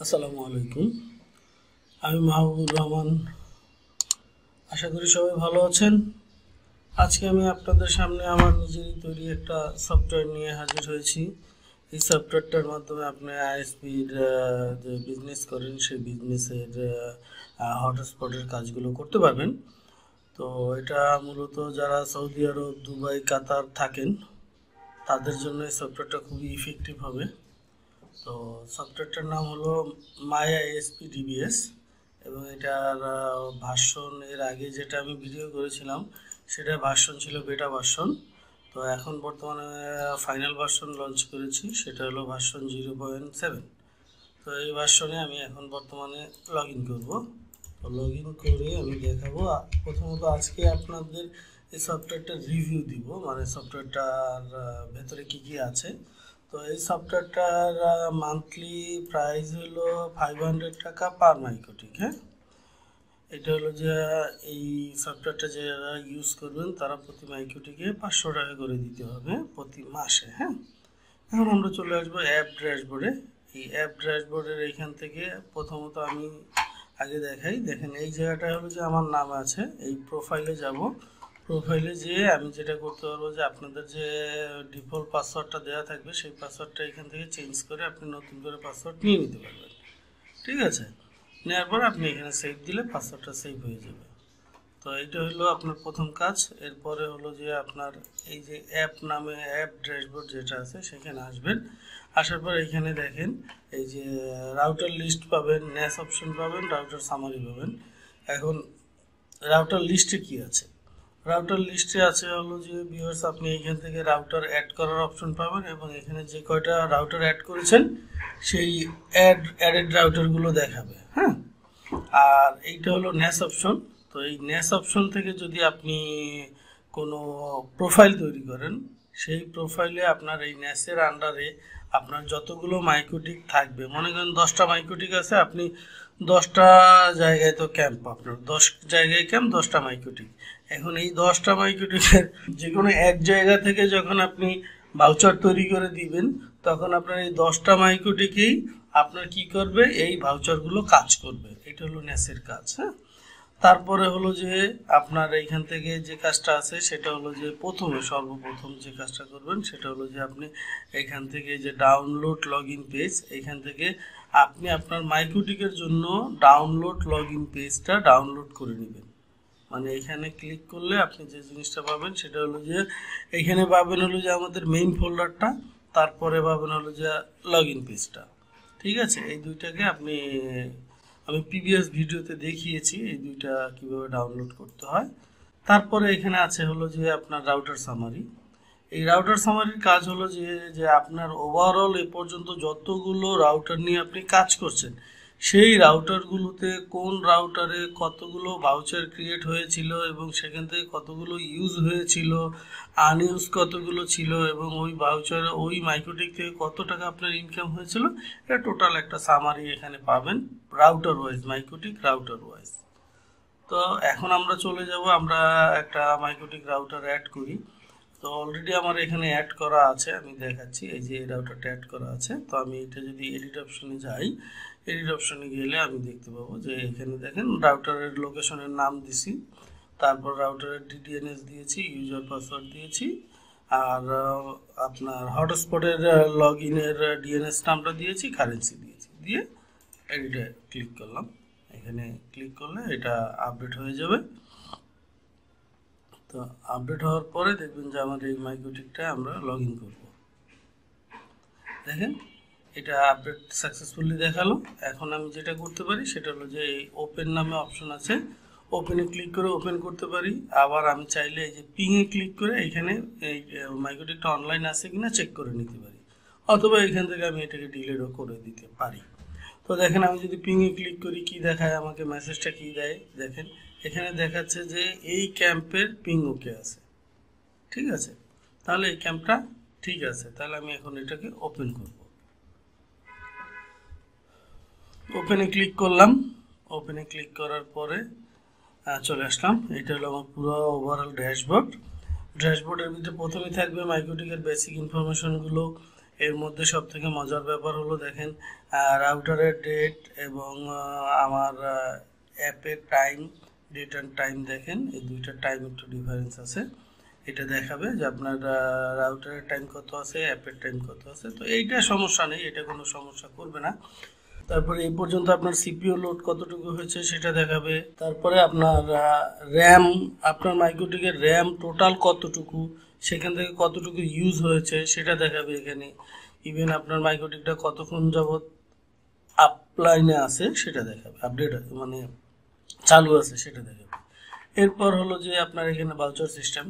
আসসালামু আলাইকুম। আমি মাহবুবুর রহমান। আশা করি সবাই ভালো আছেন। আজকে আমি আপনাদের সামনে আমার নিজেরই তৈরি একটা সফটওয়্যার নিয়ে হাজির হয়েছি। এই সফটওয়্যারটার মাধ্যমে আপনি আইএসপির যে বিজনেস করেন সেই বিজনেসের হটস্পটের কাজগুলো করতে পারবেন। তো এটা মূলত যারা সৌদি আরব, দুবাই, কাতার থাকেন তাদের জন্য এই সফটওয়্যারটা খুবই ইফেক্টিভ হবে। তো সফটওয়্যারটার নাম হলো মায়া এসপি ডিবিএস এবং এটার ভার্সন এর আগে যেটা আমি ভিডিও করেছিলাম সেটার ভার্সন ছিল বেটা ভার্সন। তো এখন বর্তমানে ফাইনাল ভার্সন লঞ্চ করেছি, সেটা হলো ভার্সন 0.7। তো এই ভার্সনে আমি এখন বর্তমানে লগ ইন করবো। তো লগ ইন করে আমি দেখাবো। প্রথমত আজকে আপনাদের এই সফটওয়্যারটার রিভিউ দিব, মানে সফটওয়্যারটার ভেতরে কি কি আছে। তো এই সফটওয়্যারটার মান্থলি প্রাইস হলো 500 টাকা পার মাইক্রোটিক। হ্যাঁ, এটা হলো যে এই সফটওয়্যারটা যারা ইউজ করবেন তারা প্রতি মাইক্রোটিকে 500 টাকা করে দিতে হবে প্রতি মাসে। হ্যাঁ, এখন আমরা চলে আসবো অ্যাপ ড্যাশবোর্ডে। এই অ্যাপ ড্যাশবোর্ডের এইখান থেকে প্রথমত আমি আগে দেখাই। দেখেন এই জায়গাটা হলো যে আমার নাম আছে, এই প্রোফাইলে যাব। প্রোফাইলে যেয়ে আমি যেটা করতে পারবো যে আপনাদের যে ডিফল্ট পাসওয়ার্ডটা দেওয়া থাকবে সেই পাসওয়ার্ডটা এখান থেকে চেঞ্জ করে আপনি নতুন করে পাসওয়ার্ড নিয়ে নিতে পারবেন। ঠিক আছে, নেওয়ার পর আপনি এখানে সেভ দিলে পাসওয়ার্ডটা সেভ হয়ে যাবে। তো এইটা হলো আপনার প্রথম কাজ। এরপরে হলো যে আপনার এই যে অ্যাপ নামে অ্যাপ ড্যাশবোর্ড যেটা আছে সেখানে আসবেন। আসার পর এখানে দেখেন এই যে রাউটার লিস্ট পাবেন, ন্যাস অপশন পাবেন, রাউটার সামারি পাবেন। এখন রাউটার লিস্টে কি আছে? রাউটার লিস্টে আছে হলো যে ভিউয়ার্স আপনি এখান থেকে রাউটার অ্যাড করার অপশন পাবেন এবং এখানে যে কয়টা রাউটার অ্যাড করেছেন সেই অ্যাডেড রাউটারগুলো দেখাবে। হ্যাঁ, আর এইটা হলো ন্যাস অপশন। তো এই ন্যাস অপশন থেকে যদি আপনি কোনো প্রোফাইল তৈরি করেন সেই প্রোফাইলে আপনার এই ন্যাসের আন্ডারে আপনার যতগুলো মাইক্রোটিক থাকবে, মনে করেন 10টা মাইক্রোটিক আছে, আপনি 10টা জায়গায় তো ক্যাম্প, আপনার 10 জায়গায় ক্যাম্প, 10টা মাইক্রোটিক। এখন এই 10টা মাইক্রোটিকের যে কোনো এক জায়গা থেকে যখন আপনি ভাউচার তৈরি করে দিবেন তখন আপনার এই 10টা মাইক্রোটিকেই আপনার কি করবে, এই ভাউচারগুলো কাজ করবে। এটা হলো ন্যাসের কাজ। হ্যাঁ, তারপরে হলো যে আপনার এইখান থেকে যে কাজটা আছে সেটা হলো যে সর্বপ্রথম যে কাজটা করবেন সেটা হলো যে আপনি এইখান থেকে যে ডাউনলোড লগ ইন পেজ, এইখান থেকে আপনি আপনার মাইক্রোটিকের জন্য ডাউনলোড লগ ইন পেজটা ডাউনলোড করে নেবেন। মানে এখানে ক্লিক করলে আপনি যে জিনিসটা পাবেন সেটা হলো যে এখানে পাবেন হলো যে আমাদের মেইন ফোল্ডারটা, তারপরে পাবেন হলো যে লগ ইন পেজটা। ঠিক আছে, এই দুইটাকে আমি প্রিভিয়াস ভিডিওতে দেখিয়েছি এই দুইটা কিভাবে ডাউনলোড করতে হয়। তারপরে এখানে আছে হলো যে আপনার রাউটার সামারি। এই রাউটার সামারির কাজ হলো যে যে আপনার ওভারঅল এ পর্যন্ত যতগুলো রাউটার নিয়ে আপনি কাজ করছেন সেই রাউটারগুলোতে কোন রাউটারে কতগুলো ভাউচার ক্রিয়েট হয়েছিল এবং সেখান থেকে কতগুলো ইউজ হয়েছিল, আনইউজ কতগুলো ছিল এবং ওই ভাউচারে ওই মাইক্রোটিক থেকে কত টাকা আপনার ইনকাম হয়েছিল, এটা টোটাল একটা সামারি এখানে পাবেন router wise, MikroTik router wise. তো এখন আমরা চলে যাব, আমরা একটা মাইক্রোটিক রাউটার অ্যাড করি। তো অলরেডি আমার এখানে অ্যাড করা আছে, আমি দেখাচ্ছি। এই যে এই রাউটারটা অ্যাড করা আছে। তো আমি এটা যদি এডিট অপশনে যাই, এডিট অপশনে গেলে আমি দেখতে পাবো যে এখানে দেখেন রাউটারের লোকেশনের নাম দিছি, তারপর রাউটারের ডিডিএনএস দিয়েছি, ইউজার পাসওয়ার্ড দিয়েছি, আর আপনার হটস্পটের লগ ইনের ডিএনএস নামটা দিয়েছি, কারেন্সি দিয়েছি, দিয়ে এডিটে ক্লিক করলাম। এখানে ক্লিক করলে এটা আপডেট হয়ে যাবে। তো আপডেট হওয়ার পরে দেখবেন যে আমার এই মাইক্রোটিকটা আমরা লগ ইন করবো। দেখেন এটা আপডেট সাকসেসফুলি দেখালো। এখন আমি যেটা করতে পারি সেটা হলো যে এই ওপেন নামে অপশন আছে, ওপেনে ক্লিক করে ওপেন করতে পারি। আবার আমি চাইলে এই যে পিংয়ে ক্লিক করে এখানে এই মাইক্রোটিকটা অনলাইন আছে কিনা চেক করে নিতে পারি, অথবা এখান থেকে আমি এটাকে ডিলিটও করে দিতে পারি। তো দেখেন আমি যদি পিংয়ে ক্লিক করি কি দেখায়, আমাকে মেসেজটা কি দেয় দেখেন, এখানে দেখাচ্ছে যে এই ক্যাম্পের পিং ওকে আছে। ঠিক আছে, তাহলে এই ক্যাম্পটা ঠিক আছে, তাহলে আমি এখন এটাকে ওপেন করব। ওপেনে ক্লিক করলাম। ওপেনে ক্লিক করার পরে চলে আসলাম। এটা হলো আমার পুরো ওভারঅল ড্যাশবোর্ড। ড্যাশবোর্ডের ভিতরে প্রথমেই থাকবে মাইক্রোটিকের বেসিক ইনফরমেশনগুলো, এর মধ্যে সব থেকে মজার ব্যাপার হলো দেখেন রাউটারের ডেট এবং আমার অ্যাপের টাইম, ডেট অ্যান্ড টাইম দেখেন এই দুইটা টাইম একটু ডিফারেন্স আছে। এটা দেখাবে যে আপনার রাউটারের টাইম কত আছে, অ্যাপের টাইম কত আছে। তো এইটা সমস্যা নেই, এটা কোনো সমস্যা করবে না। তারপরে এই পর্যন্ত আপনার সিপিইউ লোড কতটুকু হয়েছে সেটা দেখাবে। তারপরে আপনার র্যাম, আপনার মাইক্রোটিকের র্যাম টোটাল কতটুকু, সেখান থেকে কতটুকু ইউজ হয়েছে সেটা দেখাবে এখানে। ইভেন আপনার মাইক্রোটিকটা কতক্ষণ যাবত আপলাইনে আছে সেটা দেখাবে, আপডেট মানে চালু আছে সেটা দেখাবে। এরপর হলো যে আপনার এখানে ভাউচার সিস্টেম,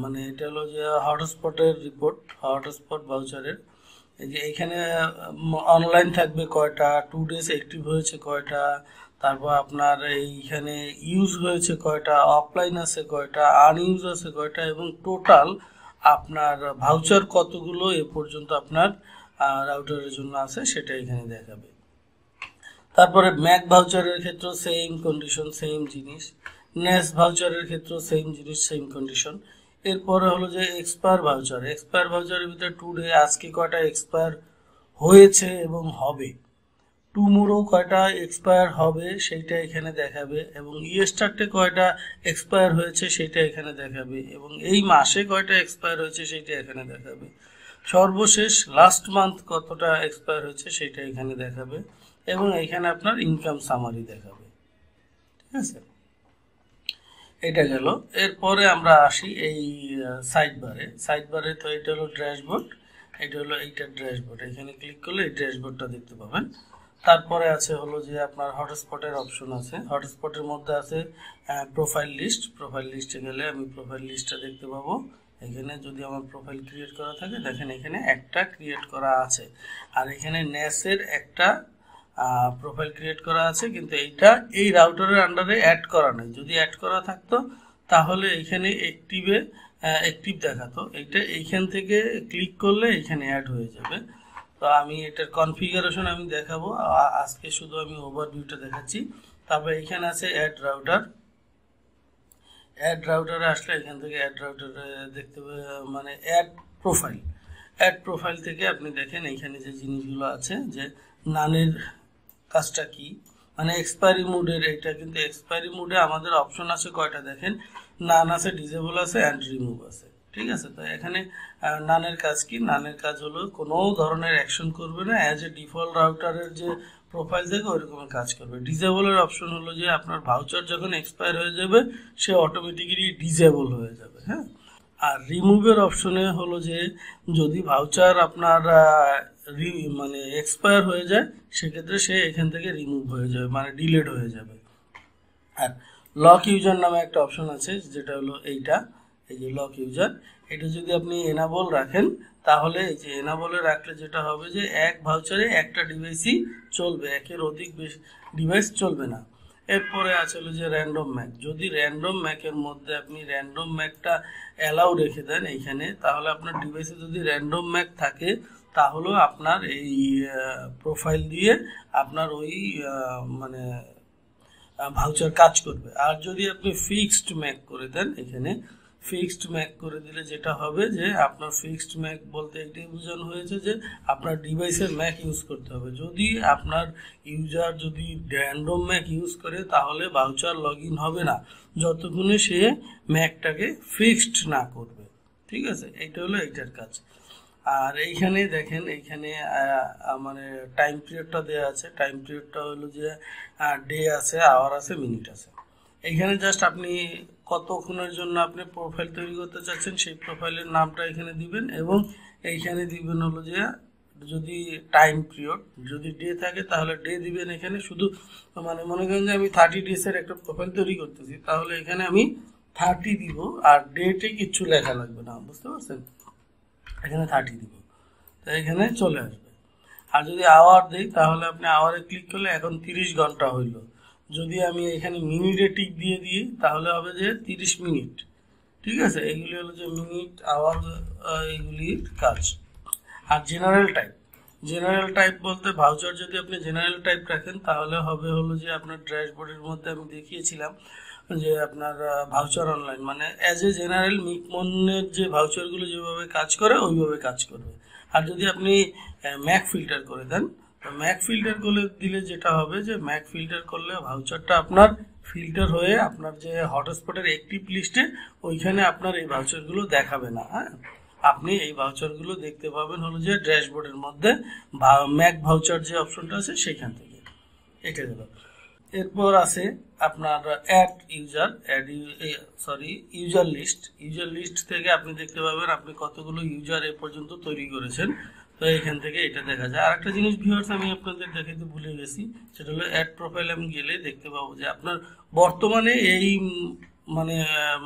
মানে এটা হলো যে হটস্পটের রিপোর্ট, হটস্পট ভাউচারের। এই যে এখানে অনলাইন থাকবে কয়টা, 2 ডেজ অ্যাক্টিভ হয়েছে কয়টা, তারপর আপনার এইখানে ইউজ হয়েছে কয়টা, অফলাইন আছে কয়টা, আনইউজ আছে কয়টা, এবং টোটাল আপনার ভাউচার কতগুলো এ পর্যন্ত আপনার রাউটারের জন্য আছে সেটা এখানে দেখাবে। তারপরে ম্যাক ভাউচারের ক্ষেত্রে সেম কন্ডিশন, সেম জিনিস। নেস ভাউচারের ক্ষেত্রে সেম জিনিস, সেম কন্ডিশন। এরপরে হলো যে এক্সপায়ার ভাউচার, এক্সপায়ার ভাউচারের ভিতরে টুডে আজকে কয়টা এক্সপায়ার হয়েছে এবং হবে, টুমোরো কয়টা এক্সপায়ার হবে সেইটা এখানে দেখাবে, এবং ইয়েস্টারডে কয়টা এক্সপায়ার হয়েছে সেটা এখানে দেখাবে, এবং এই মাসে কয়টা এক্সপায়ার হয়েছে সেইটা এখানে দেখাবে। সর্বশেষ লাস্ট মান্থ কতটা এক্সপায়ার হয়েছে সেটা এখানে দেখাবে, এবং এখানে আপনার ইনকাম সামারি দেখাবে। ঠিক আছে, এটা গেল। এরপরে আমরা আসি এই সাইড বারে। সাইড বারে তো এটা হলো ড্যাশবোর্ড, এটা হলো এইটার ড্যাশবোর্ড। এখানে ক্লিক করলে এই ড্যাশবোর্ডটা দেখতে পাবেন। তারপরে আছে হলো যে আপনার হটস্পটের অপশন আছে, হটস্পটের মধ্যে আছে প্রোফাইল লিস্ট। প্রোফাইল লিস্টে গেলে আমি প্রোফাইল লিস্টটা দেখতে পাবো। এখানে যদি আমার প্রোফাইল ক্রিয়েট করা থাকে দেখেন এখানে একটা ক্রিয়েট করা আছে, আর এখানে নেসের একটা প্রোফাইল ক্রিয়েট করা আছে, কিন্তু এইটা এই রাউটারের আন্ডারে অ্যাড করা নেই। যদি অ্যাড করা থাকতো তাহলে এখানে অ্যাক্টিভ দেখাতো, এইটা এইখান থেকে ক্লিক করলে এখানে অ্যাড হয়ে যাবে। তো আমি এটার কনফিগারেশন আমি দেখাবো, আজকে শুধু আমি ওভারভিউটা দেখাচ্ছি। তারপরে এখানে আছে অ্যাড রাউটার, অ্যাড রাউটারে আসলে এখান থেকে অ্যাড রাউটারে দেখতে মানে অ্যাড প্রোফাইল থেকে আপনি দেখেন এইখানে যে জিনিসগুলো আছে, যে নানের কাজটা কি, মানে এক্সপায়ারি মোডের। এটা কিন্তু এক্সপায়ারি মোডে আমাদের অপশন আছে কয়টা দেখেন, নান আছে, ডিজেবল আছে, অ্যান্ড রিমুভ আছে। ঠিক আছে, তো এখানে নানের কাজ কি, নানের কাজ হলো কোনো ধরনের অ্যাকশন করবে না, অ্যাজ এ ডিফল্ট রাউটারের যে প্রোফাইল থেকে ওইরকম কাজ করবে। ডিজেবলের অপশন হলো যে আপনার ভাউচার যখন এক্সপায়ার হয়ে যাবে সে অটোমেটিক্যালি ডিজেবল হয়ে যাবে। হ্যাঁ, আর রিমুভের অপশনে হলো যে যদি ভাউচার আপনার মানে এক্সপায়ার হয়ে যায় সেক্ষেত্রে সে এখান থেকে রিমুভ হয়ে যাবে, মানে ডিলেট হয়ে যাবে। আর লক ইউজার নামে একটা অপশন আছে যেটা হলো এইটা, এই যে লক ইউজার, এটা যদি আপনি এনাবল রাখেন তাহলে এই যে এনাবলে রাখলে যেটা হবে যে এক ভাউচারে একটা ডিভাইসই চলবে, একের অধিক ডিভাইস চলবে না। এরপরে আছে হলো যে র্যান্ডম ম্যাক, যদি র্যান্ডম ম্যাকের মধ্যে আপনি র্যান্ডম ম্যাকটা অ্যালাউ রেখে দেন এইখানে, তাহলে আপনার ডিভাইসে যদি র্যান্ডম ম্যাক থাকে তাহলে আপনার এই প্রোফাইল দিয়ে আপনার ওই মানে ভাউচার কাজ করবে। আর যদি আপনি ফিক্সড ম্যাক করে দেন, এখানে ফিক্সড ম্যাক করে দিলে যেটা হবে যে আপনার ফিক্সড ম্যাক বলতে এটাই বোঝানো হয়েছে যে আপনার ডিভাইসের ম্যাক ইউজ করতে হবে। যদি আপনার ইউজার যদি র্যান্ডম ম্যাক ইউজ করে তাহলে ভাউচার লগ ইন হবে না যতক্ষণে সে ম্যাকটাকে ফিক্সড না করবে। ঠিক আছে, এইটা হলো এইটার কাজ। আর এইখানে দেখেন এইখানে মানে টাইম পিরিয়ডটা দেওয়া আছে, টাইম পিরিয়ডটা হলো যে ডে আছে, আওয়ার আছে, মিনিট আছে। এইখানে জাস্ট আপনি কতক্ষণের জন্য আপনি প্রোফাইল তৈরি করতে চাচ্ছেন সেই প্রোফাইলের নামটা এখানে দিবেন, এবং এইখানে দিবেন হলো যে যদি টাইম পিরিয়ড যদি ডে থাকে তাহলে ডে দিবেন। এখানে শুধু মানে মনে করেন যে আমি 30 ডেজের একটা প্রোফাইল তৈরি করতেছি, তাহলে এখানে আমি 30 দিব, আর ডেটে কিচ্ছু লেখা লাগবে না, বুঝতে পারছেন, এখানে 30 দিব, তো এখানে চলে আসবে। আর যদি আওয়ার দিই তাহলে আপনি আওয়ারে ক্লিক করলে এখন 30 ঘন্টা হইল। যদি আমি এখানে মিনিটে টিক দিয়ে দিই তাহলে হবে যে 30 মিনিট। ঠিক আছে, এইগুলি হলো যে মিনিট, আওয়ার, এইগুলির কাজ। আর জেনারেল টাইপ বলতে ভাউচার যদি আপনি জেনারেল টাইপ রাখেন তাহলে হবে হলো যে আপনার ড্যাশবোর্ডের মধ্যে আমি দেখিয়েছিলাম যে আপনার ভাউচার অনলাইন মানে অ্যাজ এ জেনারেল মিকমনের যে ভাউচারগুলো যেভাবে কাজ করে ওইভাবে কাজ করবে। আর যদি আপনি ম্যাক ফিল্টার করে দেন, তো ম্যাক ফিল্টার করে দিলে যেটা হবে যে ম্যাক ফিল্টার করলে ভাউচারটা আপনার ফিল্টার হয়ে আপনার যে হটস্পটের অ্যাক্টিভ লিস্টে ওইখানে আপনার এই ভাউচারগুলো দেখাবে না। হ্যাঁ, আপনি এই ভাউচারগুলো দেখতে পাবেন হলো যে ড্যাশবোর্ডের মধ্যে ম্যাক ভাউচার যে অপশনটা আছে সেখান থেকে। এটা গেল। এরপর আছে আপনার add user list. User list থেকে আপনি দেখতে পাবেন আপনি কতগুলো ইউজার এ পর্যন্ত তৈরি করেছেন। তো এখান থেকে এটা দেখা যায়। আর একটা জিনিস ভিউয়ার্স আমি আপনাদের দেখাতে ভুলে গেছি, সেটা হলো অ্যাড প্রোফাইল। আমি গেলে দেখতে পাবো যে আপনার বর্তমানে এই মানে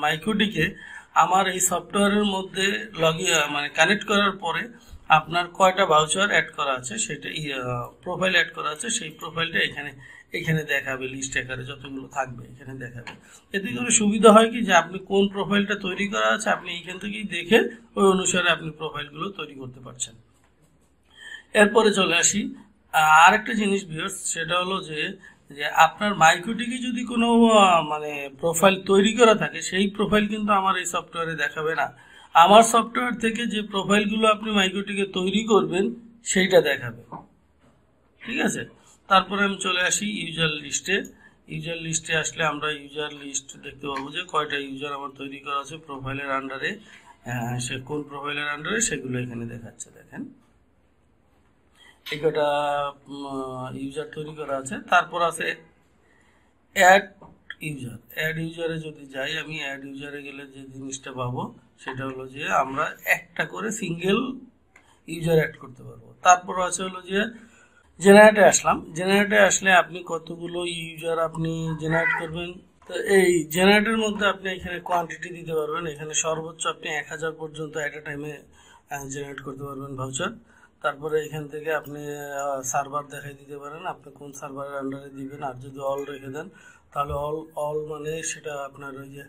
মাইক্রোটিকে আমার এই সফটওয়্যারের মধ্যে মানে কানেক্ট করার পরে আপনার কয়টা ভাউচার অ্যাড করা আছে সেটা প্রোফাইল অ্যাড করা আছে, সেই প্রোফাইলটা এখানে দেখাবে, লিস্ট আকারে যতগুলো থাকবে এখানে দেখাবে। এতে করে সুবিধা হয় কি যে আপনি কোন প্রোফাইলটা তৈরি করা আছে আপনি এইখান থেকেই দেখে ওই অনুসারে আপনি প্রোফাইলগুলো তৈরি করতে পারছেন। এরপরে চলে আসি আরেকটা জিনিস ভিউয়ার্স, সেটা হলো যে আপনার মাইক্রোটিকে যদি কোনো মানে প্রোফাইল তৈরি করা থাকে সেই প্রোফাইল কিন্তু আমার এই সফটওয়্যারে দেখাবে না। আমার সফটওয়্যার থেকে যে প্রোফাইলগুলো আপনি মাইক্রোটিকে তৈরি করবেন সেইটা দেখাবে। ঠিক আছে, তারপরে আমি চলে আসি ইউজার লিস্টে। ইউজার লিস্টে আসলে আমরা ইউজার লিস্ট দেখতে পাবো যে কয়টা ইউজার আমার তৈরি করা আছে প্রোফাইলের আন্ডারে, সে কোন প্রোফাইলের আন্ডারে সেগুলো এখানে দেখাচ্ছে। দেখেন এই কটা ইউজার তৈরি করা আছে। তারপর আছে অ্যাড ইউজার। অ্যাড ইউজারে যদি যাই, আমি অ্যাড ইউজারে গেলে যে জিনিসটা পাবো সেটা হলো যে আমরা একটা করে সিঙ্গেল ইউজার অ্যাড করতে পারবো। তারপর আছে হলো যে জেনারেটে আসলাম। জেনারেটে আসলে আপনি কতগুলো ইউজার আপনি জেনারেট করবেন, তো এই জেনারেটের মধ্যে আপনি এখানে কোয়ান্টিটি দিতে পারবেন। এখানে সর্বোচ্চ আপনি 1000 পর্যন্ত অ্যাট এ টাইমে জেনারেট করতে পারবেন ভাউচার। তারপরে এখান থেকে আপনি সার্ভার দেখাই দিতে পারেন আপনি কোন সার্ভারের আন্ডারে দিবেন। আর যদি অল রেখে দেন তাহলে অল মানে সেটা আপনার ওই যে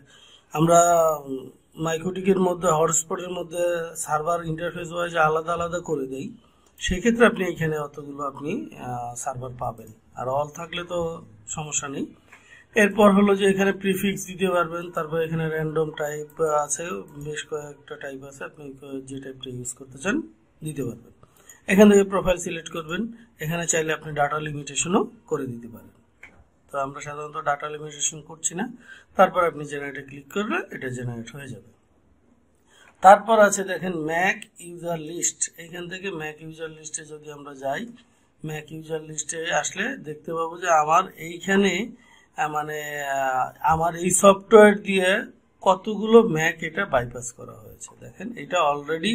আমরা মাইক্রোটিকের মধ্যে হটস্পটের মধ্যে সার্ভার ইন্টারফেস ওয়াইজ আলাদা আলাদা করে দেই, সেক্ষেত্রে আপনি এখানে অতগুলো আপনি সার্ভার পাবেন। আর অল থাকলে তো সমস্যা নেই। এরপর হলো যে এখানে প্রিফিক্স দিতে পারবেন। তারপর এখানে র্যান্ডম টাইপ আছে, বেশ কয়েকটা টাইপ আছে, আপনি যে টাইপটা ইউজ করতে চান দিতে পারবেন। এখান থেকে প্রোফাইল সিলেক্ট করবেন। এখানে চাইলে আপনি ডাটা লিমিটেশনও করে দিতে পারেন। তো আমরা সাধারণত ডাটা লিমিটেশন করছি না। তারপর আপনি জেনারেটে ক্লিক করলে এটা জেনারেট হয়ে যাবে। তারপর আছে দেখেন ম্যাক ইউজার লিস্ট। এখান থেকে ম্যাক ইউজার লিস্টে যদি আমরা যাই, ম্যাক ইউজার লিস্টে আসলে দেখতে পাবো যে আমার এইখানে মানে আমার এই সফটওয়্যার দিয়ে কতগুলো ম্যাক এটা বাইপাস করা হয়েছে। দেখেন এটা অলরেডি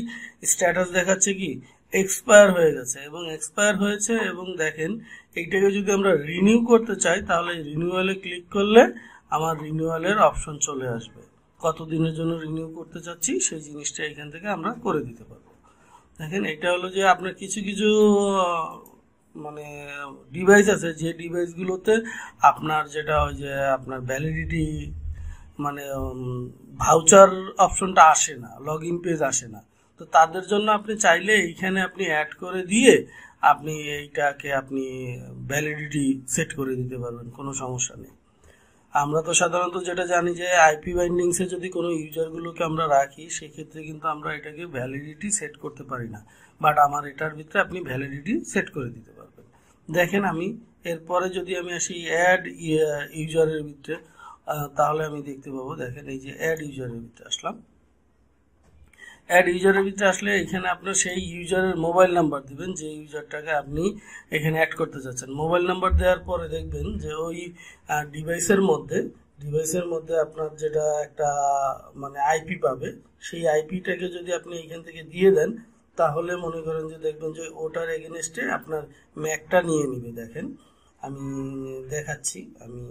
স্ট্যাটাস দেখাচ্ছে কি এক্সপায়ার হয়ে গেছে এবং এক্সপায়ার হয়েছে। এবং দেখেন এইটাকে যদি আমরা রিনিউ করতে চাই তাহলে রিনিউয়ালে ক্লিক করলে আমার রিনিউয়ালের অপশন চলে আসবে। কতদিনের জন্য রিনিউ করতে চাচ্ছি সেই জিনিসটা এখান থেকে আমরা করে দিতে পারবো। দেখেন এটা হলো যে আপনার কিছু কিছু মানে ডিভাইস আছে যে ডিভাইসগুলোতে আপনার যেটা ওই যে আপনার ভ্যালিডিটি মানে ভাউচার অপশনটা আসে না, লগ ইন পেজ আসে না। তো তাদের জন্য আপনি চাইলে এইখানে আপনি অ্যাড করে দিয়ে আপনি এইটাকে আপনি ভ্যালিডিটি সেট করে দিতে পারবেন, কোনো সমস্যা নেই। আমরা তো সাধারণত যেটা জানি যে আইপি বাইন্ডিংসে যদি কোনো ইউজারগুলোকে আমরা রাখি সেক্ষেত্রে কিন্তু আমরা এটাকে ভ্যালিডিটি সেট করতে পারি না, বাট আমার এটার ভিতরে আপনি ভ্যালিডিটি সেট করে দিতে পারবেন। দেখেন আমি এরপরে যদি আমি আসি অ্যাড ইউজারের ভিতরে, তাহলে আমি দেখতে পাবো দেখেন এই যে অ্যাড ইউজারের ভিতরে আসলাম। অ্যাড ইউজারের ভিতরে আসলে এখানে আপনার সেই ইউজারের মোবাইল নাম্বার দিবেন যে ইউজারটাকে আপনি এখানে অ্যাড করতে চাচ্ছেন। মোবাইল নাম্বার দেওয়ার পরে দেখবেন যে ওই ডিভাইসের মধ্যে আপনার যেটা একটা মানে আইপি পাবে, সেই আইপিটাকে যদি আপনি এখান থেকে দিয়ে দেন তাহলে মনে করেন যে দেখবেন যে ওটার এগেনস্টে আপনার ম্যাকটা নিয়ে নিবে। দেখেন আমি দেখাচ্ছি, আমি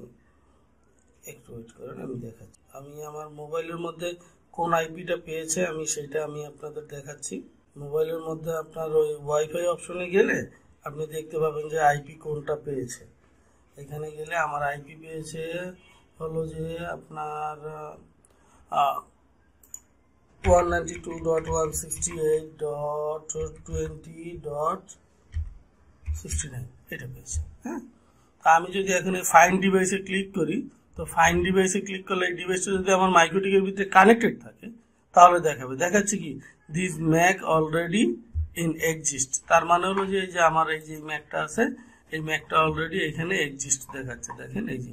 একটু ওয়েট করেন, আমি দেখাচ্ছি আমি আমার মোবাইলের মধ্যে কোন আইপিটা পেয়েছে আমি সেটা আমি আপনাদের দেখাচ্ছি। মোবাইলের মধ্যে আপনার ওই ওয়াইফাই অপশনে গেলে আপনি দেখতে পাবেন যে আইপি কোনটা পেয়েছে। এখানে গেলে আমার আইপি পেয়েছে হলো যে আপনার 192.168.20.69 এটা পেয়েছে। হ্যাঁ, তা আমি যদি এখানে ফাইন্ড ডিভাইসে ক্লিক করি তো ফাইন্ড ডিভাইসে ক্লিক করলে এই ডিভাইসটা যদি আমার মাইক্রোটিকের ভিতরে কানেক্টেড থাকে তাহলে দেখাচ্ছে কি this Mac already in exist. তার মানে হলো যে এই যে আমার এই যে ম্যাকটা আছে, এই ম্যাকটা অলরেডি এখানে এক্সিস্ট দেখাচ্ছে। দেখেন এই যে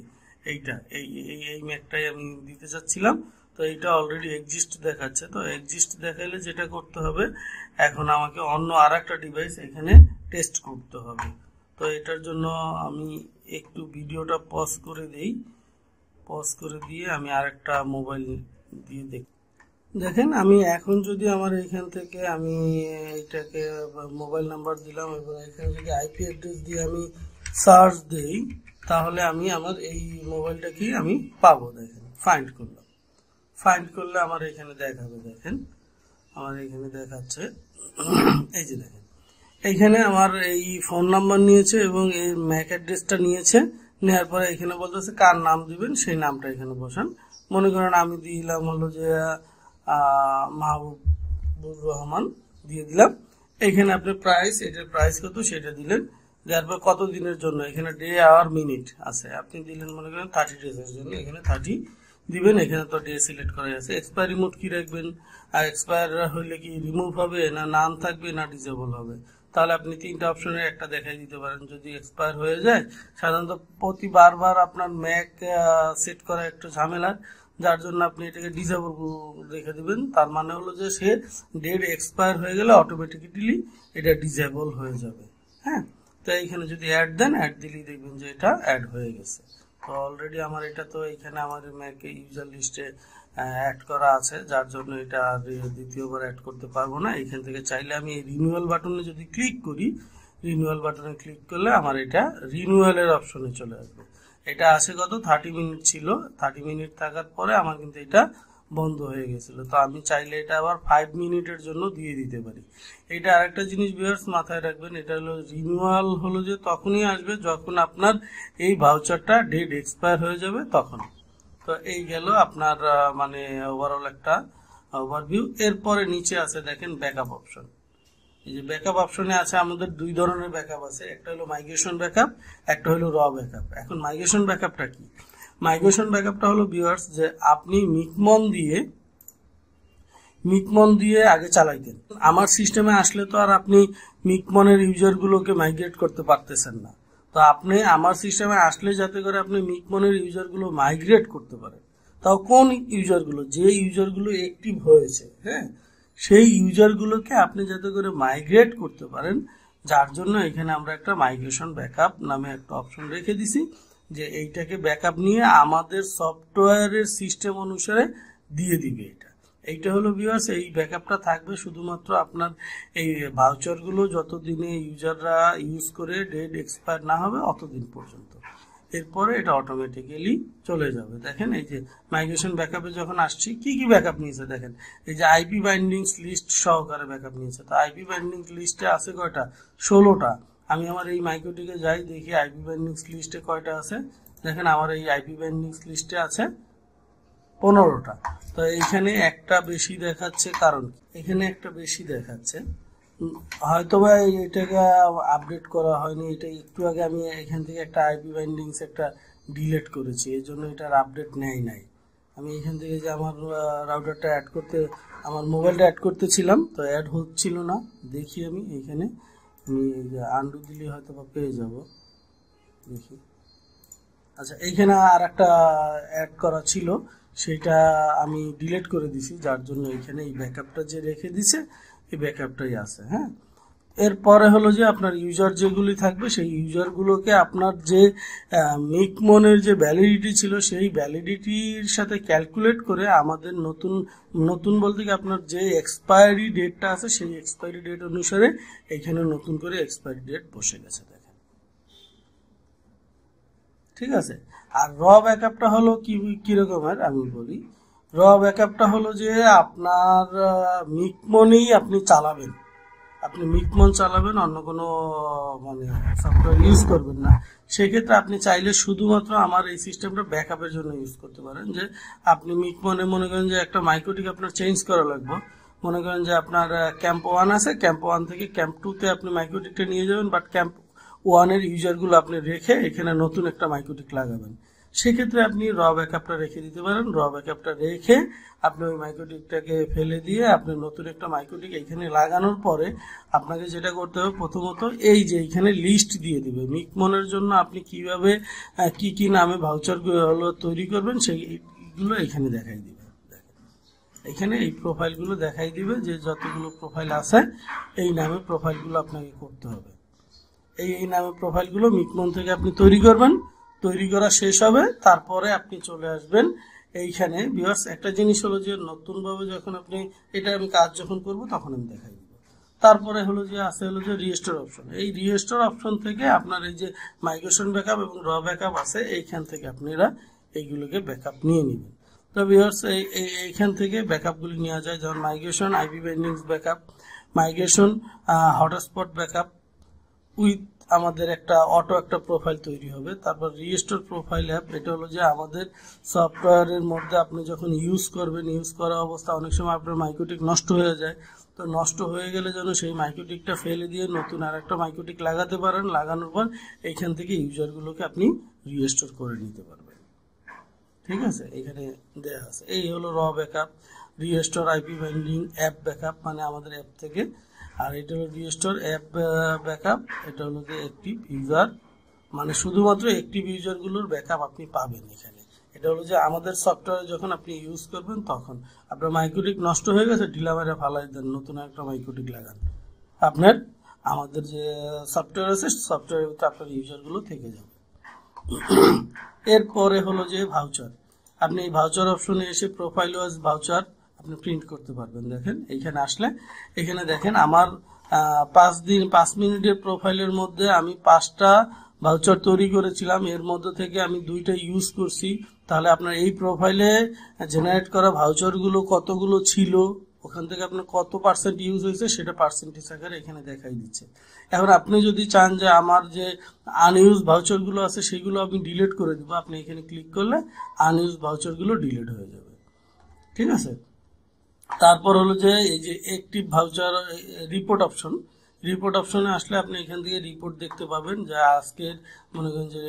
এইটা এই ম্যাকটাই আমি দিতে চাচ্ছিলাম, তো এইটা অলরেডি এক্সিস্ট দেখাচ্ছে। তো এক্সিস্ট দেখাইলে যেটা করতে হবে, এখন আমাকে অন্য আর একটা ডিভাইস এখানে টেস্ট করতে হবে। তো এটার জন্য আমি একটু ভিডিওটা পজ করে দিই, পজ করে দিয়ে আমি আরেকটা মোবাইল দিয়ে দেখেন আমি এখন যদি আমার এখান থেকে আমি এইটাকে মোবাইল নাম্বার দিলাম এবং এখানে যদি আইপি অ্যাড্রেস দিয়ে আমি সার্চ দেই তাহলে আমি আমার এই মোবাইলটাকে আমি পাবো। দেখেন ফাইন্ড করলাম, ফাইন্ড করলে আমার এখানে দেখাবে। দেখেন আমার এখানে দেখাচ্ছে, এই যে দেখেন এইখানে আমার এই ফোন নাম্বার নিয়েছে এবং এই ম্যাক অ্যাড্রেসটা নিয়েছে। নেওয়ার পরে এখানে বলতেছে কার নাম দিবেন সেই নামটা এখানে বসান। মনে করেন আমি দিলাম হলো যে মাহবুবুর রহমান দিয়ে দিলাম। এখানে আপনি প্রাইস, এটার প্রাইস কত সেটা দিলেন। দেওয়ার পর কত দিনের জন্য, এখানে ডে আওয়ার মিনিট আছে, আপনি দিলেন মনে করেন 30 ডেজের জন্য, এখানে 30 দিবেন। এখানে তো ডে সিলেক্ট করা আছে। এক্সপায়ারি মোড কি রাখবেন, আর এক্সপায়ার হইলে কি রিমুভ হবে না নাম থাকবে না ডিসেবল হবে, তাহলে আপনি তিনটা অপশনের একটা দেখাই দিতে পারেন। যদি এক্সপায়ার হয়ে যায়, সাধারণত প্রতিবার আপনার ম্যাক সেট করা একটু ঝামেলা, যার জন্য আপনি এটাকে ডিসেবল রেখে দিবেন। তার মানে হলো যে সে ডেট এক্সপায়ার হয়ে গেলে অটোমেটিক্যালি এটা ডিসেবল হয়ে যাবে। হ্যাঁ, তো এইখানে যদি অ্যাড দেন, অ্যাড দিলেই দেখবেন যে এটা অ্যাড হয়ে গেছে। তো অলরেডি আমার এটা তো এখানে আমার ম্যাক ইউজার লিস্টে অ্যাড করা আছে, যার জন্য এটা আর দ্বিতীয়বার অ্যাড করতে পারবো না। এখান থেকে চাইলে আমি এই রিনিউয়াল বাটনে যদি ক্লিক করি, রিনিউয়াল বাটনে ক্লিক করলে আমার এটা রিনিউয়ালের অপশনে চলে আসবে। এটা আছে কত 30 মিনিট ছিল, 30 মিনিট থাকার পরে আমার কিন্তু এটা বন্ধ হয়ে গেছিল। তো আমি চাইলে এটা আবার 5 মিনিটের জন্য দিয়ে দিতে পারি। এটা আরেকটা জিনিস ভিউয়ার্স মাথায় রাখবেন, এটা হলো রিনিউয়াল হলো যে তখনই আসবে যখন আপনার এই ভাউচারটা ডেট এক্সপায়ার হয়ে যাবে তখন। তো এই গেল আপনার মানে ওভারঅল একটা ওভারভিউ। এরপরে নিচে আছে দেখেন ব্যাকআপ অপশন। এই যে ব্যাকআপ অপশনে আছে আমাদের দুই ধরনের ব্যাকআপ আছে, একটা হলো মাইগ্রেশন ব্যাকআপ, একটা হলো র ব্যাকআপ। এখন মাইগ্রেশন ব্যাকআপটা কি? মাইগ্রেশন ব্যাকআপটা হলো ভিউয়ার্স যে আপনি মিকমন দিয়ে আগে চালাইতেন। আমার সিস্টেমে আসলে তো আর আপনি মিকমনের ইউজারগুলোকে মাইগ্রেট করতে পারতেছেন না। তো আপনি আমার সিস্টেমে আসলে যাতে করে আপনি মিকমনের ইউজারগুলো মাইগ্রেট করতে পারেন, তাও কোন ইউজারগুলো, যে ইউজারগুলো অ্যাক্টিভ হয়েছে, হ্যাঁ, সেই ইউজারগুলোকে আপনি যাতে করে মাইগ্রেট করতে পারেন, যার জন্য এখানে আমরা একটা মাইগ্রেশন ব্যাকআপ নামে একটা অপশন রেখে দিছি, যে এইটাকে ব্যাকআপ নিয়ে আমাদের সফটওয়্যারের সিস্টেম অনুসারে দিয়ে দিবে। এইটা হলো ভিউয়ার্স, এই ব্যাকআপটা থাকবে শুধুমাত্র আপনার এই ভাউচারগুলো যতদিনে ইউজাররা ইউজ করে ডেট এক্সপায়ার না হবে অতদিন পর্যন্ত। এরপরে এটা অটোমেটিক্যালি চলে যাবে। দেখেন এই যে মাইগ্রেশন ব্যাকআপে যখন আসছি কি কি ব্যাকআপ নিয়েছে, দেখেন এই যে আইপি বাইন্ডিংস লিস্ট সহকারে ব্যাকআপ নিয়েছে। তো আইপি বাইন্ডিংস লিস্টে আছে কয়টা? 16টা। আমি আমার এই মাইক্রোটিকে যাই, দেখি আইপি বাইন্ডিংস লিস্টে কয়টা আছে। দেখেন আমার এই আইপি বাইন্ডিংস লিস্টে আছে 15টা। তো এখানে একটা বেশি দেখাচ্ছে, কারণ এখানে একটা বেশি দেখাচ্ছে, হয়তোবা এটাকে আপডেট করা হয়নি। এটা একটু আগে আমি এখান থেকে একটা আইপি বাইন্ডিংস একটা ডিলিট করেছি, এই জন্য এটার আপডেট নেয় নাই। আমি এখান থেকে যে আমার রাউটারটা অ্যাড করতে, আমার মোবাইলটা অ্যাড করতেছিলাম, তো অ্যাড হচ্ছিল না। দেখি আমি এখানে আমি আন্ডু দিলে হয়তো বা পেয়ে যাব, দেখি। আচ্ছা, এইখানে আর একটা অ্যাড করা ছিল, সেটা আমি ডিলিট করে দিছি, যার জন্য এখানে এই ব্যাকআপটা যে রেখে দিছে এই ব্যাকআপটাই আছে। হ্যাঁ, এরপরে হলো যে আপনার ইউজার যেগুলি থাকবে সেই ইউজারগুলোকে আপনার যে মিকমনের যে ভ্যালিডিটি ছিল সেই ভ্যালিডিটির সাথে ক্যালকুলেট করে আমাদের নতুন বলতে কি আপনার যে এক্সপায়ারি ডেটটা আছে সেই এক্সপায়ারি ডেট অনুসারে এখানে নতুন করে এক্সপায়ারি ডেট বসে গেছে। দেখেন, ঠিক আছে। আর র ব্যাকআপটা হলো কি রকমের আমি বলি। র ব্যাকআপটা হলো যে আপনার মিকমনেই আপনি চালাবেন, আপনি মিকমন চালাবেন, অন্য কোনো মানে সফটওয়্যার ইউজ করবেন না। সেক্ষেত্রে আপনি চাইলে শুধুমাত্র আমার এই সিস্টেমটা ব্যাকআপের জন্য ইউজ করতে পারেন। যে আপনি মিকমনে মনে করেন যে একটা মাইক্রোটিক আপনার চেঞ্জ করা লাগবে, মনে করেন যে আপনার ক্যাম্প 1 আছে, ক্যাম্প 1 থেকে ক্যাম্প 2-তে আপনি মাইক্রোটিকটা নিয়ে যাবেন, বাট ক্যাম্প 1-এর ইউজারগুলো আপনি রেখে এখানে নতুন একটা মাইক্রোটিক লাগাবেন। সেক্ষেত্রে আপনি র ব্যাকআপটা রেখে দিতে পারেন। র ব্যাকআপটা রেখে আপনি ওই মাইক্রোটিকটাকে ফেলে দিয়ে আপনি নতুন একটা মাইক্রোটিক এখানে লাগানোর পরে আপনাকে যেটা করতে হবে, প্রথমত এই যে এখানে লিস্ট দিয়ে দিবে মিকমনের জন্য আপনি কিভাবে কি কি নামে ভাউচার তৈরি করবেন সেইগুলো এখানে দেখাই দিবে। এখানে এই প্রোফাইলগুলো দেখাই দিবে যে যতগুলো প্রোফাইল আছে এই নামে প্রোফাইলগুলো আপনাকে করতে হবে। এই নামে প্রোফাইলগুলো মিকমন থেকে আপনি তৈরি করবেন। তৈরি করা শেষ হবে, তারপরে আপনি চলে আসবেন এইখানে। ভিউয়ার্স, একটা জিনিস হলো যে নতুনভাবে যখন আপনি এটা আমি কাজ যখন করব তখন আমি দেখাই দিব। তারপরে হলো যে আছে হলো যে রিস্টোর অপশন। এই রিস্টোর অপশন থেকে আপনার এই যে মাইগ্রেশন ব্যাকআপ এবং র ব্যাকআপ আছে এইখান থেকে আপনারা এইগুলোকে ব্যাকআপ নিয়ে নেবেন। তো ভিউয়ার্স, এইখান থেকে ব্যাকআপগুলি নেওয়া যায়, যেমন migration IP bindings backup, migration hotspot backup with আমাদের একটা প্রোফাইল তৈরি হবে। তারপর রিস্টোর প্রোফাইল অ্যাপ, এটা হলো যে আমাদের সফটওয়্যারের মধ্যে আপনি যখন ইউজ করবেন, ইউজ করা অবস্থা অনেক সময় আপনার মাইক্রোটিক নষ্ট হয়ে যায়। তো নষ্ট হয়ে গেলে যেন সেই মাইক্রোটিকটা ফেলে দিয়ে নতুন আর একটা মাইক্রোটিক লাগাতে পারেন। লাগানোর পর এইখান থেকে ইউজারগুলোকে আপনি রিস্টোর করে নিতে পারবেন। ঠিক আছে, এখানে দেয়া আছে। এই হলো র backup, restore IP binding app backup, মানে আমাদের অ্যাপ থেকে। আর এটা হলো রিস্টোর অ্যাপ ব্যাকআপ, এটা হলো যে অ্যাক্টিভ ইউজার, মানে শুধুমাত্র অ্যাক্টিভ ইউজারগুলোর ব্যাকআপ আপনি পাবেন এখানে। এটা হলো যে আমাদের সফটওয়্যার যখন আপনি ইউজ করবেন তখন আপনার মাইক্রোটিক নষ্ট হয়ে গেছে, ঢিলা মেরে ফালাই দেন, নতুন একটা মাইক্রোটিক লাগান, আপনার আমাদের যে সফটওয়্যার আছে সফটওয়্যারের ভিতরে আপনার ইউজারগুলো থেকে যাবে। এরপরে হলো যে ভাউচার। আপনি এই ভাউচার অপশনে এসে প্রোফাইল ওয়াইজ ভাউচার আপনি প্রিন্ট করতে পারবেন। দেখেন এইখানে আসলে এখানে দেখেন আমার 5 মিনিটের প্রোফাইলের মধ্যে আমি 5টা ভাউচার তৈরি করেছিলাম, এর মধ্যে থেকে আমি 2টা ইউজ করছি। তাহলে আপনার এই প্রোফাইলে জেনারেট করা ভাউচারগুলো কতগুলো ছিল, ওখান থেকে আপনার কত পার্সেন্ট ইউজ হয়েছে সেটা পার্সেন্টেজ আকারে এখানে দেখাই দিচ্ছে। এখন আপনি যদি চান যে আমার যে আনইউজ ভাউচারগুলো আছে সেগুলো আমি ডিলিট করে দিব, আপনি এখানে ক্লিক করলে আনইউজ ভাউচারগুলো ডিলিট হয়ে যাবে। ঠিক আছে, তারপর হলো যে এই যে active voucher report option. Report অপশনে আসলে আপনি এখান থেকে রিপোর্ট দেখতে পাবেন, যা আজকের মনে করেন যে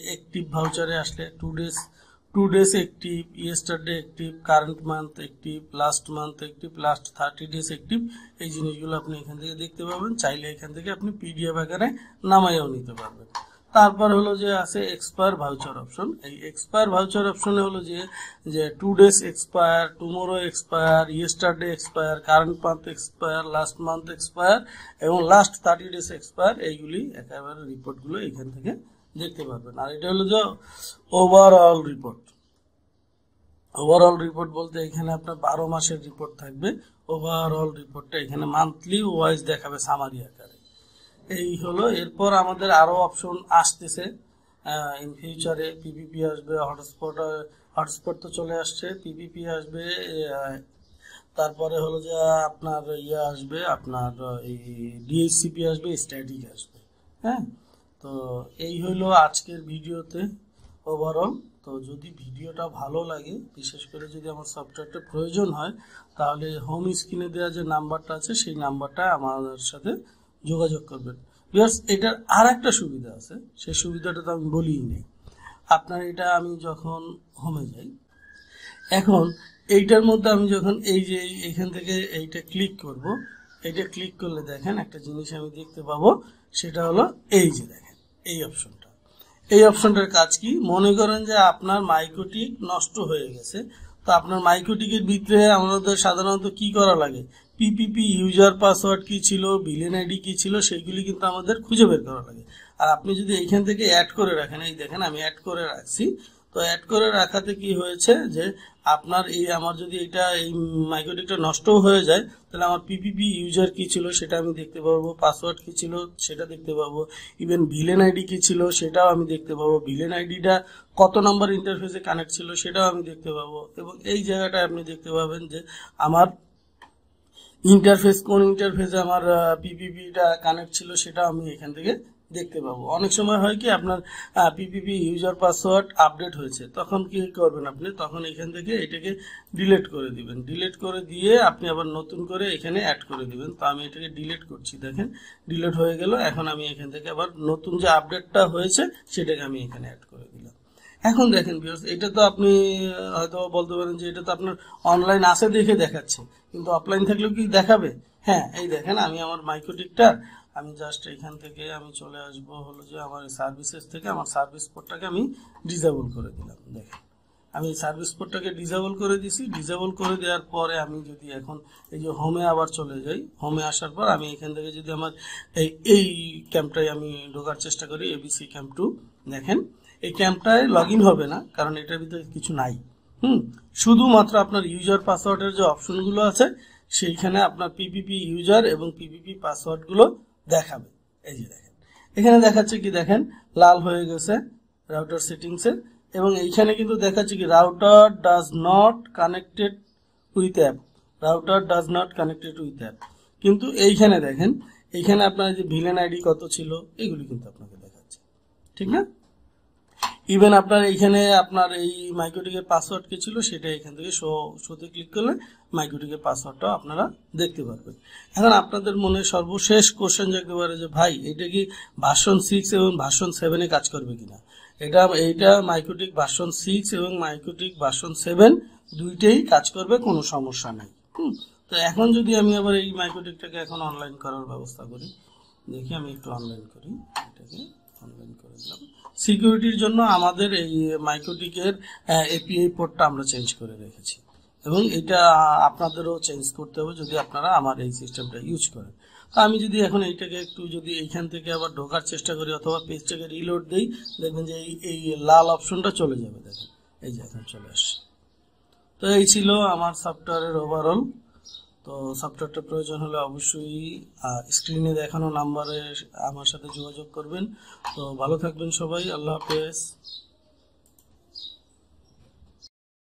অ্যাক্টিভ ভাউচারে আসলে 2 days active, yesterday active, current month active, last month active, last 30 days active, এই জিনিসগুলো আপনি এখান থেকে দেখতে পাবেন। চাইলে এখান থেকে আপনি পিডিএফ আকারে নামাইও নিতে পারবেন। তারপর হলো যে আছে এক্সপায়ার ভাউচার অপশন। এই এক্সপায়ার ভাউচার অপশনে হলো যে 2 days expire, tomorrow expire, yesterday expire, current month expire, last month expire এবং লাস্ট 30 ডেজ এক্সপায়ার, এইগুলি একেবারে রিপোর্টগুলো এখান থেকে দেখতে পারবেন। আর এটা হলো যে ওভারঅল রিপোর্ট। ওভারঅল রিপোর্ট বলতে এখানে আপনার 12 মাসের রিপোর্ট থাকবে। ওভারঅল রিপোর্টটা এখানে মান্থলি ওয়াইজ দেখাবে সামারি আকারে। এই হলো। এরপর আমাদের আরো অপশন আসতেছে ইন ফিউচারে। পিপিপি আসবে, হটস্পট তো চলে আসছে, পিপিপি আসবে, তারপরে হলো যে আপনার আসবে, আপনার এই ডিএইচসিপি আসবে, স্ট্যাটিক আসবে। হ্যাঁ, তো এই হলো আজকের ভিডিওতে ওভারঅল। তো যদি ভিডিওটা ভালো লাগে, বিশেষ করে যদি আমার সফটওয়্যারটা প্রয়োজন হয়, তাহলে হোম স্ক্রিনে দেওয়া যে নাম্বারটা আছে সেই নাম্বারটা আমার সাথে যোগাযোগ করবেন। বিকজ এটার আর একটা সুবিধা আছে, সেই সুবিধাটা তো আমি বলিই নেই। আপনার এটা আমি যখন হোমে যাই, এখন এইটার মধ্যে আমি যখন এই যে এইখান থেকে এইটা ক্লিক করব, এইটা ক্লিক করলে দেখেন একটা জিনিস আমি দেখতে পাবো, সেটা হলো এই যে দেখেন এই অপশনটা। এই অপশনটার কাজ কি? মনে করেন যে আপনার মাইক্রোটিক নষ্ট হয়ে গেছে, তো আপনার মাইক্রোটিকের ভিতরে আমাদের সাধারণত কি করা লাগে, পিপিপি ইউজার পাসওয়ার্ড কি ছিল, ভিলেন আইডি কি ছিল, সেইগুলি কিন্তু আমাদের খুঁজে বের করা লাগে। আর আপনি যদি এইখান থেকে অ্যাড করে রাখেন, এই দেখেন আমি অ্যাড করে রাখছি, তো অ্যাড করে রাখাতে কি হয়েছে যে আপনার আমার যদি এটা এই মাইক্রোটিকটা নষ্টও হয়ে যায়, তাহলে আমার পিপিপি ইউজার কি ছিল সেটা আমি দেখতে পাবো, পাসওয়ার্ড কি ছিল সেটা দেখতে পাবো, ইভেন ভিলেন আইডি কি ছিল সেটাও আমি দেখতে পাবো, ভিলেন আইডিটা কত নম্বর ইন্টারফেসে কানেক্ট ছিল সেটাও আমি দেখতে পাবো। এবং এই জায়গাটায় আপনি দেখতে পাবেন যে আমার ইন্টারফেস কোন ইন্টারফেসে আমার পিপিপিটা কানেক্ট ছিল সেটা আমি এখান থেকে দেখতে পাবো। অনেক সময় হয় কি আপনার পিপিপি ইউজার পাসওয়ার্ড আপডেট হয়েছে, তখন কি করবেন আপনি, তখন এখান থেকে এটাকে ডিলিট করে দিবেন। ডিলিট করে দিয়ে আপনি আবার নতুন করে এখানে অ্যাড করে দিবেন। তো আমি এটাকে ডিলিট করছি, দেখেন ডিলিট হয়ে গেল। এখন আমি এখান থেকে আবার নতুন যে আপডেটটা হয়েছে সেটাকে আমি এখানে অ্যাড করে দিলাম। এখন দেখেন ভিউয়ার্স, এটা তো আপনি হয়তো বলতে পারেন যে এটা তো আপনার অনলাইন আছে দেখে দেখাচ্ছে, কিন্তু অফলাইন থাকলেও কি দেখাবে? হ্যাঁ, এই দেখেন আমি আমার মাইক্রোটিকটার আমি জাস্ট এখান থেকে আমি চলে আসবো হলো যে আমার সার্ভিসেস থেকে আমার সার্ভিস পোর্টটাকে আমি ডিসেবল করে দিলাম। দেখেন আমি সার্ভিস পোর্টটাকে ডিসেবল করে দিছি। ডিসেবল করে দেওয়ার পরে আমি যদি এখন এই যে হোমে আবার চলে যাই, হোমে আসার পর আমি এখান থেকে যদি আমার এই ক্যাম্পটায় আমি ঢোকার চেষ্টা করি, এবিসি ক্যাম্প 2, দেখেন এই ক্যাম্পটায় লগ ইন হবে না, কারণ এটার ভিতরে কিছু নাই। শুধুমাত্র আপনার ইউজার পাসওয়ার্ডের যে অপশনগুলো আছে সেইখানে আপনার পিপিপি ইউজার এবং পিপিপি পাসওয়ার্ডগুলো দেখাবে। এই যে দেখেন এখানে দেখাচ্ছে কি, দেখেন লাল হয়ে গেছে রাউটার সেটিংসের, এবং এইখানে কিন্তু দেখাচ্ছে কি router does not connected with app, router does not connected with app. কিন্তু এইখানে দেখেন, এইখানে আপনার যে ভিলেন আইডি কত ছিল এগুলি কিন্তু আপনাকে দেখাচ্ছে, ঠিক না? ইভেন আপনার এইখানে আপনার এই মাইক্রোটিকের পাসওয়ার্ড কি ছিল সেটা এখান থেকে শোতে ক্লিক করলে মাইক্রোটিকের পাসওয়ার্ডটাও আপনারা দেখতে পারবেন। এখন আপনাদের মনে সর্বশেষ কোশ্চেন জাগতে পারে যে ভাই এটা কি ভার্সন 6 এবং ভার্সন 7 এ কাজ করবে কিনা? এইটা মাইক্রোটিক ভার্সন 6 এবং মাইক্রোটিক ভার্সন 7 দুইটাই কাজ করবে, কোনো সমস্যা নাই। তো এখন যদি আমি আবার এই মাইক্রোটিকটাকে এখন অনলাইন করার ব্যবস্থা করি, দেখি আমি একটু অনলাইন করি, এটাকে অনলাইন করে দিলাম। সিকিউরিটির জন্য আমাদের এই মাইক্রোটিকের এপিআই পোর্টটা আমরা চেঞ্জ করে রেখেছি, এবং এটা আপনাদেরও চেঞ্জ করতে হবে যদি আপনারা আমার এই সিস্টেমটা ইউজ করেন। তো আমি যদি এখন এইটাকে একটু যদি এইখান থেকে আবার ঢোকার চেষ্টা করি অথবা পেজটাকে রিলোড দিই, দেখবেন যে এই লাল অপশনটা চলে যাবে। দেখেন এই যে এখন চলে আসছে। তো এই ছিল আমার সফটওয়্যারের ওভারঅল। তো সফটওয়্যারটা প্রয়োজন হলে অবশ্যই স্ক্রিনে দেখানো নাম্বারে আমার সাথে যোগাযোগ করবেন। তো ভালো থাকবেন সবাই, আল্লাহ হাফেজ।